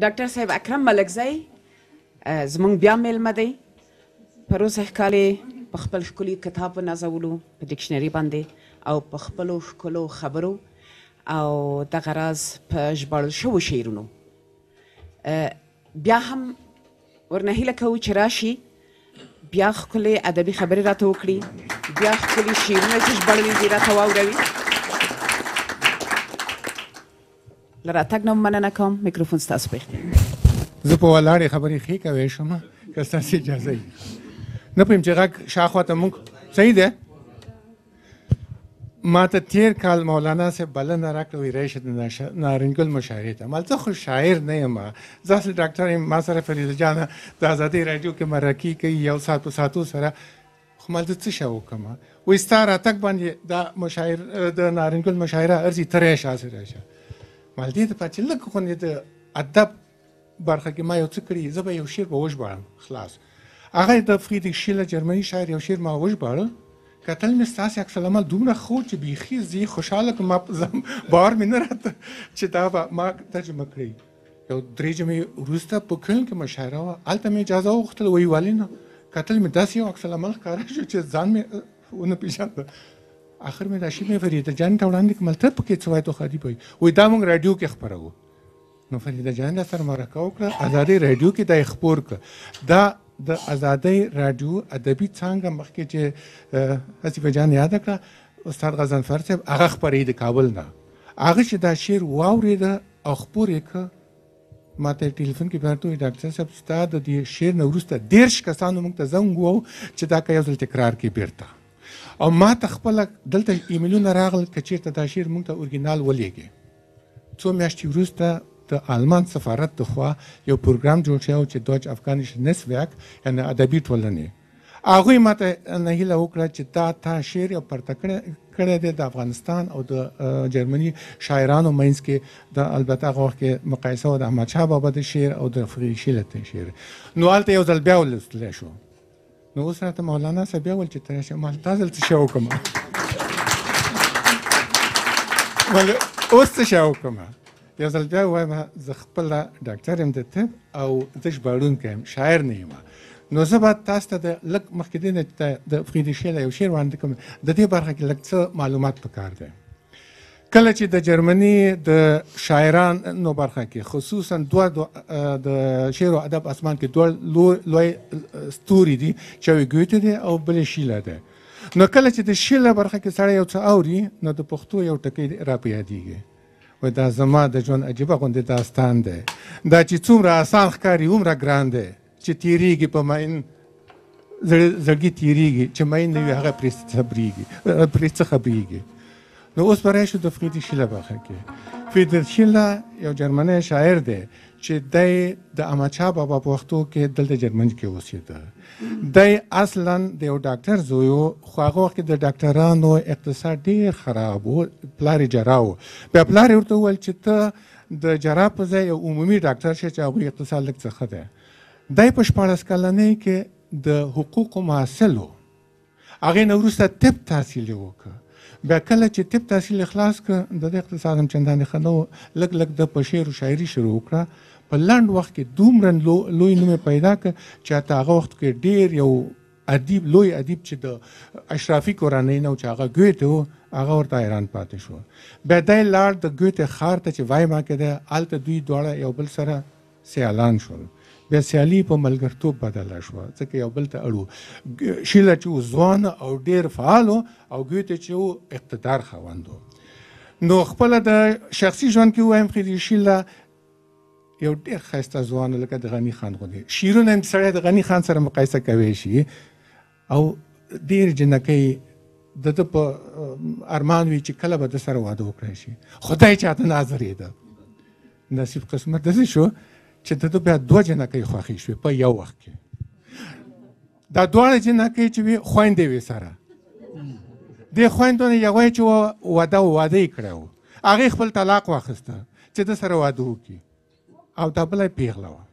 ډاکټر صاحب اکرم ملکزی زموږ بیا میلمه دی. پروسږ کال یې په خپل ښکلي کتاب ونازولو په ډکشنري باندې او په خپلو ښکلو خبرو او دغه راز په ژباړل شوو شعرونو بیا هم ورنه هیله کوو چې راشي، بیا ښکلې ادبي خبرې راته وکړي، بیا ښکلي شعرونه چې ژباړلي دي راته واوروي. له راتګ نه مننه کوم. میکروفون ستاسو په اختیار. زه په ولاړې خبرې ښې کوی شم که ستاسو اجازه وي. نه پوهېم چې غږ شاخوا ته مونږ صحیح دی. ما ته تېر کال مولانا صاحب بلنه راکړه وایي راشد نارنجګل مشاعرې ته. مال زه خو شاعر نه یم، زه اصل ډاکټر یم. ما سره فریده جانه د ازادۍ راډیو کې مرکې کوي، یو ساعت په ساعتو سره. خو مال زه څه شی وکړم؟ وایي ستا راتګ باندې دا مشاعر د نارنجګل مشاعره ارځي ته راشه هسې راشه. مال دې دپاره چې لږ خو د ادب برخه کې ما یو څه کړي، زه به یو شعر به وژباړم خلاص. هغه د فریدریک شیلر جرمني شاعر یو شعر ما وژباړه. کتل مې ستاسې عکس العمل دومره ښه چې بیخي زه خوشحاله کړم. ما باور مې نه راته چې دا به ما ترجمه کړی. یو 3 جمعې وروسته په کلن کې مشاعره وه، هلته مې اجازه وغوښتله. وایي ولې نه؟ کتل مې داسې یو عکس العمل ښکاره شو چې ځان مې ونه پېژانده. آخر مې دا شي مې فریده جان ته وړاندې کړم، ته پکې څه وایې؟ تو خادي وایي وایي دا موږ راډیو کې خپروو. نو فریده جان را سره مرکه وکړه، ازادۍ راډیو کې دا یې خپور کړه. دا د ازادۍ راډیو ادبي څانګه مخکې چې حسیفه جان یاده کړه، استاد غضنفر صاحب هغه خپرې د کابل نه. هغه چې دا شعر واورېده او خپور یې کړه، ما ته ټلیفون کې ورته وویل ډاکټر صاحب ستا د دې شعر نه وروسته 30 کسانو موږ ته زنګ ووهو چې دا که یو ځل تکرار کړي بیرته. او ما ته خپله دلته ایمیلونه راغلل که چېرته دا شعر موږ ته اورګینال ولېږي. څو میاشتې وروسته د آلمان سفارت د خوا یو پروګرام جوړ شوی چې دوچ افغانیش نسویک یعنې ادبي ټولنې، هغوی ما ته هیله وکړه چې دا تا شعر یو پرته کړی دی د افغانستان او د جرمني شاعرانو منځ کې. د البته هغه وخت کې مقایسه وه د احمدشاه بابا د شعر او د فریدریک شیلر د شعر. نو هلته یو ځل بیا ولوستلی شو. نو اوس راته مولانا صاحب بیا ویل چې ته راشه. ما دا ځل څه شی وکړم؟ اوس څه شی وکړم؟ یو ځل بیا ووایم زه خپله ډاکټر یم د طب او زه ژباړونکی یم، شاعر نه یم. نو زه به تاسو ته د لږ مخکې دې نه د فریدریک شیلر یو شعر وړاندې کوم. د دې برخه کې لږ څه معلومات پکار دی. کله چې د جرمني د شاعرانو برخه کې خصوصا دوه د شعر او ادب اسمان کې دوه لوی ستوري دي چې یو ګوته دی او بل شیلر دی. نو کله چې د شیلر برخه کې سړی یو څه اوري نو د پښتو یو ټکی را په یادېږي. وایي دا زما د ژوند عجیبه غوندې داستان دی، دا چې څومره اسان ښکاري هومره ګران دی، چې تېرېږي په ماین زړګي تېرېږي، چې ماین نه وي هغه پرې څه خبرېږي. نو اوس به راشو د فریدریک شیلر برخه کې. فریدریک شیلر یو جرمنی شاعر دی چې دی د احمدشاه بابا په وختو کې دلته جرمني کې اوسېده. دی اصلا د یو ډاکټر زوی و، خو هغه وخت کې د ډاکټرانو اقتصاد ډېر خراب و. پلار یې جراح و. بیا پلار یې ورته وویل چې ته د جراح په ځای یو عمومي ډاکټر شه چې هغوی اقتصاد لږ څه ښه دی. دی په 14 کلنۍ کې د حقوقو محصل و. هغې نه وروسته طب تحصیل یې وکړه. بیا کله چې طب تحصیل خلاص کړه د دې اقتصاد هم چندانې ښه نه و. لږ لږ د په شعر و شاعري شروع وکړه. په لنډ وخت کې دومره لوی نوم یې پیدا کړ چې حتی هغه وخت کې ډېر یو ادیب لوی ادیب چې د اشرافي کورنۍ نه و چې هغه ګوته و، هغه ورته حیران پاتې شو. بیا دی لاړ د ګوته ښار ته چې وایما کې دی. هلته دوی دواړه یو بل سره سیالان شول. بیا سیالي په ملګرتوب بدله شوه ځکه یو بل ته اړو. شیلر چې و ځوان او ډېر فعال و او ګوته چې و اقتدار خاوند و. نو خپله د شخصي ژوند کې ووایم فریدریک شیلر یو ډېر ښایسته ځوان لکه د غني خان غوندې. شعرونه هم سړی د غني خان سره مقایسه کوی شي. او ډېر جنکۍ د ده په ارمان وي چې کله به د سره واده وکړی شي. خدای چاته ناظرېده. نصیب قسمت داسې شو چې د ده بیا 2 جنکۍ خوښې شوې په یو وخت کې. دا دواړه جنکۍ چې وي خویندې وې سره. دې خویندو نه یوه چې واده یې کړی و، هغې خپل طلاق واخیسته چې د سره واده وکړي، او دا بله یې پیغله وه.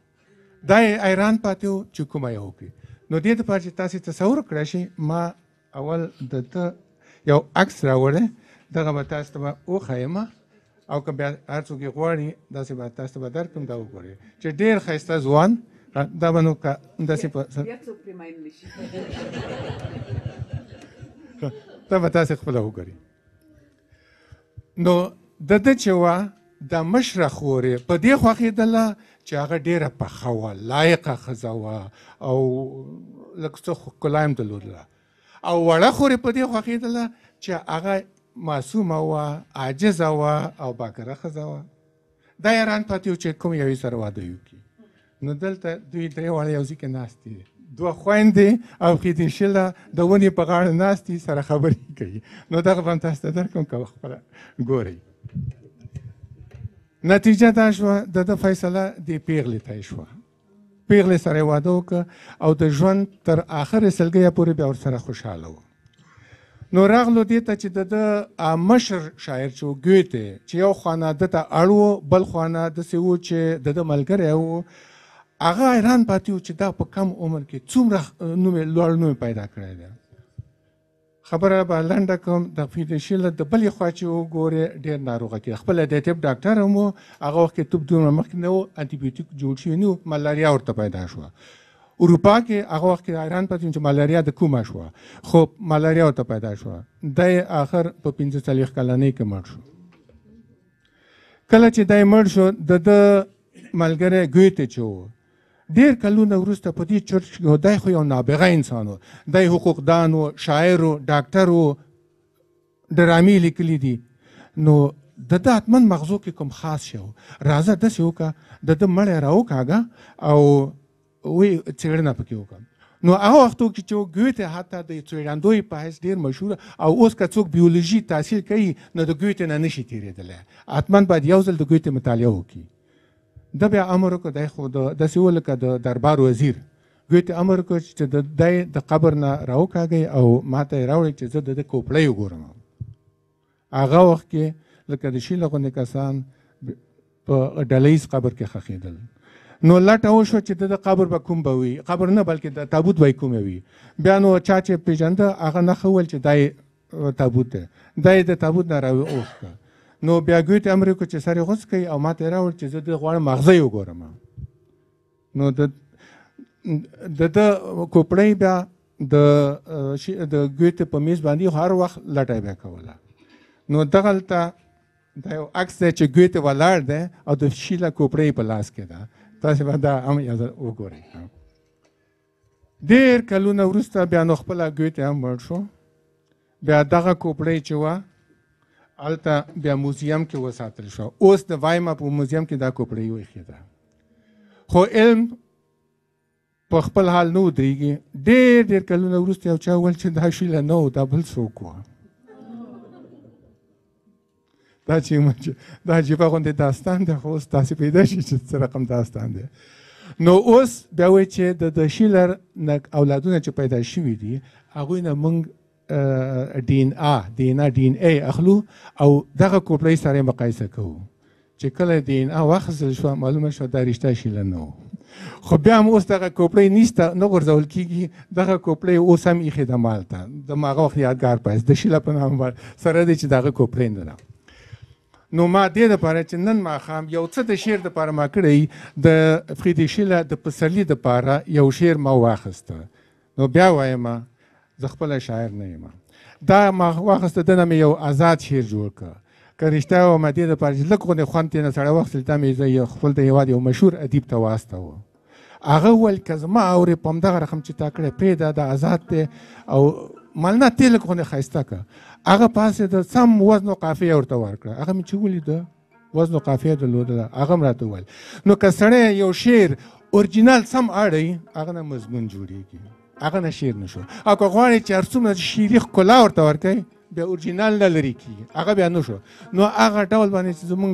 دا یې حیران پاتې و چې کومه یې وکړي. نو دې دپاره چې تاسې تصور کړی شئ، ما اول د ده یو عکس راوړی، دغه به تاسو ته وښیم. او که بیا هر څوک یې غواړي داسې به تاسو ته به درکړم دا وګورئ چې ډېر ښایسته ځوان دا به نو که داسې په دا به تاسې خپله وګورئ نو د ده چې وه د مشره خور یې په دې خوښېدله چې هغه ډېره پخه وه لایقه ښځه وه او لږ څه ښکلا هم درلودله او وړه خور یې په دې خوښېدله چې هغه معصومه وه عاجزه وه او باکره ښځه وه دا حیران پاتې و چې کوم یوې سره واده وکړي نو دلته دوی درې واړه یو ځای کې ناست دي دوه خویندې او خیدیشله د ونې په غاړه ناست دي سره خبرې کوي نو دغه به هم تاسو ته درکړم که خپله ګورئ نتیجه دا شوه د ده فیصله دې پیغلې ته یې شوه پیغلې سره یې واده وکړه او د ژوند تر آخرې سلګیه پورې بیا ورسره خوشحاله و نو راغلو دې ته چې د ده مشر شاعر چې و ګوتې چې یو خوا ده ته اړ و بل خوا داسې و چې د ده ملګری و هغه حیران پاتې و چې دا په کم عمر کې څومره لوړ نوم پیدا کړی دی خبره به لنډه کوم د فیدیشیله د بلې خوا چې وګورې ډېر ناروغه کېده خپله د طب ډاکټر هم و هغه وخت کې طب دومره مخکې نه و انټي بیوټیک جوړ شوي نه و ملاریا ورته پیدا شوه اروپا کې هغه وخت کې حیران پاتې چې ملاریا د کومه شوه خو ملاریا ورته پیدا شوه دی آخر په 45 کلنۍ کې مړ شو کله چې دی مړ شو د ده ملګری ګوتې چې و ډېر کلونه وروسته په دې چرچ کې دی خو یو نابغه انسان و دی حقوقدان و شاعر و ډاکټر و ډرامې لیکلي دي نو د ده حتما مغزو کې کوم خاص شی و راځه داسې وکړه د ده مړی راوکاږه او وی څېړنه پکې وکړه نو هغه وختو کې چې ګوتې حتی د څېړندوی په حیث ډېر مشهوره او اوس که څوک بیولوژي تحصیل کوي نو د ګوتې نه نشي تېرېدلی حتما باید یو ځل د ګوتې مطالعه وکړي ده بیا امر وکړ دی خو داسې و لکه د دربار وزیر ګوتې امر وکړ چې دی د قبر نه راوکاږئ او ما ته یې راوړئ چې زه د ده کوپړی وګورم هغه وخت کې لکه د شیله غوندې کسان په ډله ییز قبر کې ښخېدل نو لټه وشوه چې د قبر به کوم به وي قبر نه بلکې د تابوت به یې کوم وي بیا نو چا چې پېژنده هغه نښه وویل چې دا یې تابوت دی دا یې د تابوت نه راووښته نو بیا ګوتې امر وکړ چې سر یې غوڅ کړئ او ما ته یې راوړ چې زه د غواړم مغزه یې وګورم نو د ده کوپړۍ بیا د ګوتې په میز باندې هر وخت لټه بیا کوله نو دغلته دا یو عکس دی چې ګوتې ولاړ دی او د شیله کوپړۍ په لاس کې ده تاسې به دا هم یو ځل وګورئ ډېر کلونه وروسته بیا نو خپله ګوتې هم مړ شو بیا دغه کوپړۍ چې وه هلته بیا موزیم کې وساتل شوه اوس د وایما په موزیم کې دا کوپړۍ ویښې ده خو علم په خپل حال نه ودرېږي ډېر ډېر کلونه وروسته یو چا وویل چې دا شیله نه و دا بل څوک وه دا چې دا عجیبه غوندې داستان دی خو اوس تاسې پیدا شي چې څه رقم داستان دی نو اوس بیا وایي چې د شیلر نه اولادونه چې پیدا شوي دي هغوی نه موږ ډي ان اے اخلو او دغه کوپړۍ سره یې مقایسه کوو چې کله ډي ان اے واخیستل شوه معلومه شوه دا رښتا شیله نه و خو بیا هم اوس دغه کوپړۍ نشته نه غورځول کېږي دغه کوپړۍ اوس هم ایښې ده مالته د هغه وخت یادګار پایس د شیله په نامه سره دی چې دغه کوپړۍ نه ده نو ما دې دپاره چې نن ماښام یو څه د شعر دپاره ما کړی د فریدریشیله د پسرلي دپاره یو شعر ما واخیسته نو بیا وایم زه خپله شاعر نه یم دا ما واخیسته ده نه مې یو آزاد شعر جوړ کړه که رښتیا ووایم دې دپاره چې لږ غوندې خوند ترې نه سړی واخیستل دا مې زه خپل د هېواد یو مشهور ادیب ته واستوه هغه وویل که زما اورې په همدغه رقم چې تا کړی پرېږده دا آزاد دی او مالنه تې لږ غوندې ښایسته کړه هغه پاسېده سم وزن و قافیه ورته ورکړه هغه مې چې ولیده وزن و قافیه درلودله هغه هم راته وویل نو که سړی یو شعر اورجینال سم اړوي هغه نه مضمون جوړېږي هغه نه شعر نه شو او که غواړئ چې هر څومره شعري ښکلا ورته ورکوئ بیا اورجینال نه لرې کېږي هغه بیا نه شو نو هغه ډول باندې چې زموږ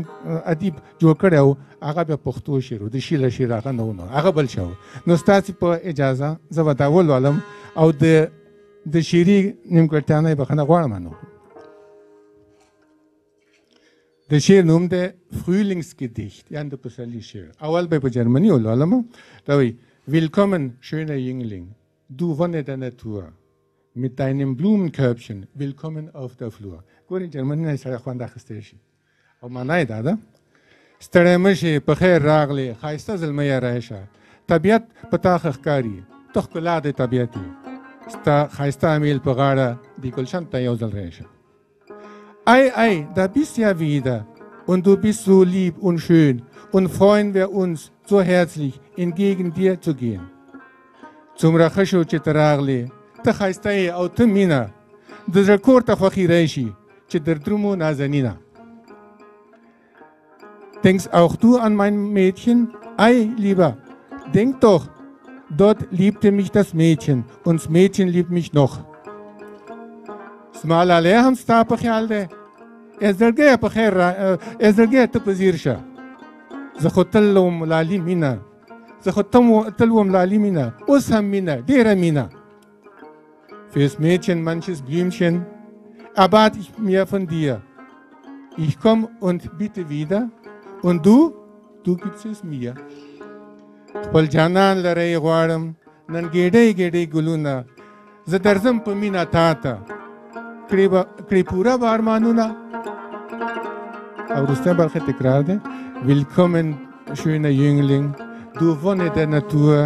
ادیب جوړ کړی و هغه بیا پښتو شعر و د شیله شعر هغه نه و نو هغه بل شی و نو ستاسې په اجازه زه به دا ولولم او د شعري نیمګړتیا نه یې بخښنه غواړم نو د شعر نوم دی Frühlingsgedicht یعنې د پسرلي شعر اول به یې په جرمني ولولم دا وایي Willkommen, schöner Jüngling, du Wonne der Natur, mit deinem Blumenkörbchen, willkommen auf der Flur. ګورې جرمني نه یې سړی خوند اخیستی شي او معنا یې دا ده ستړی مه شې په خیر راغلې ښایسته زلمیه راشه طبیعت په تا ښه ښکاري ته ښکلا د طبیعت یې ستا ښایسته امیل په غاړه د ګلشن ته یو ځل راشه Ei, da bist ja wieder und du bist so lieb und schön und freuen wir uns so herzlich entgegen dir zu gehen څومره ښه شو چې ته راغلې ته ښایسته یې او ته مینه د زړه کور ته خوښي راشي چې در درومو نازنینه Denkst auch du an mein Mädchen? Ei, lieber, denk doch, dort liebte mich das Mädchen und das Mädchen liebt mich noch. زما لالی هم ستا په خیال دی زړګیه په خیر زړګیه ته په ځیر شه زه خو تل وم لالي مینه زه خو تل وم لالي مینه اوس هم مینه ډېره مینه Fürs Mädchen manches Blümchen erwarte ich mir von dir. Ich komm und bitte wieder und du gibst es mir. خپل جانان لرې غواړم نن ګېډۍ ګېډۍ ګلونه زه درځم په مینه تا ته کړي پوره به ارمانونه او وروستی برخه تکرار دی Willkommen, schöner Jüngling, du Wonne der Natur,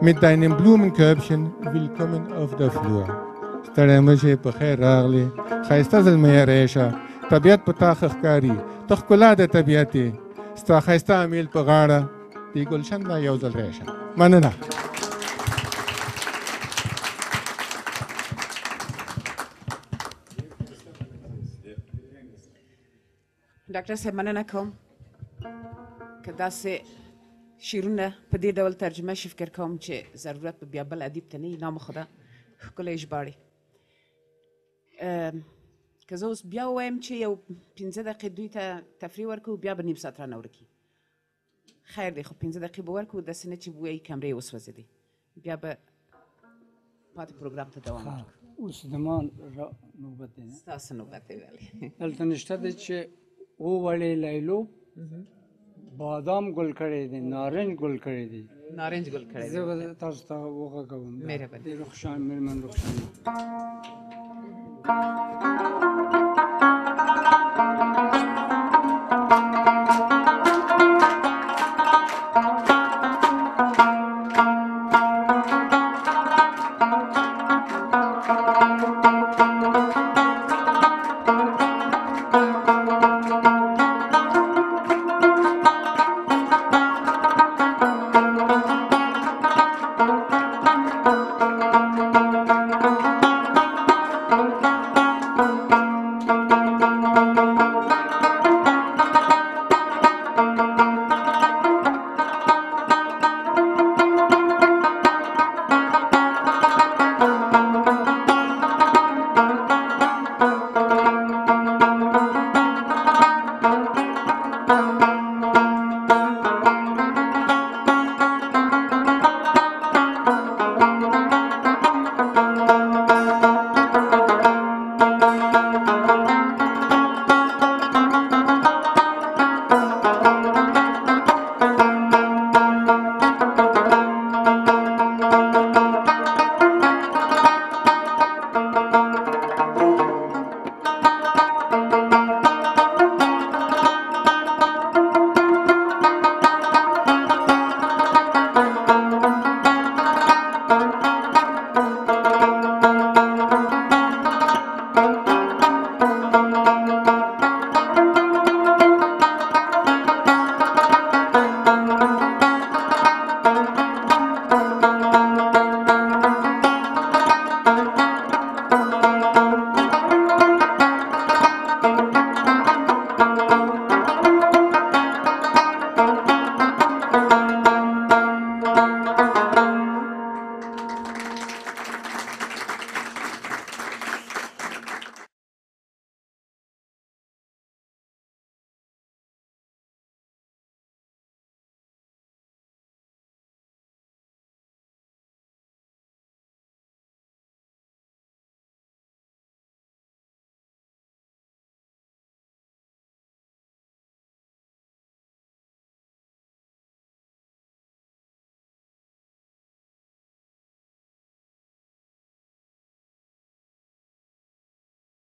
mit deinem Blumenkörbchen, willkommen auf der Flur. ستړی مه شې په خیر راغلې ښایسته زلمیه راشه طبیعت په تا ښه ښکاري ته ښکلا د طبیعت یې ستا ښایسته امیل په غاړه د ګلشن نه یو ځل راشه مننه ډاکټر صاحب مننه کوم که داسې شعرونه په دې ډول ترجمه شي فکر کوم چې ضرورت به بیا بل ادیب ته نه وي نامخدا ښکلی ژباړي که زه اوس بیا ووایم چې یو 15 دقیقې دوی ته تفریح ورکړو بیا به نیم ساعت رانه ورکي خیر دی خو 15 دقیقې به ورکړو داسې نه چې به ووایي کمرې وسوځېدې بیا به پاتې پروګرام ته دوام ورکړو اوس زما نوبت دی ستاسو نوبت دی ولې دلته نشته دی چې ووړې لیلو بادام ګل کړی دی نارنج ګل کړی دی نارنج ګل کړی زه به تاسو ته وغږوم مهرباني د رخشان مېرمن رخشان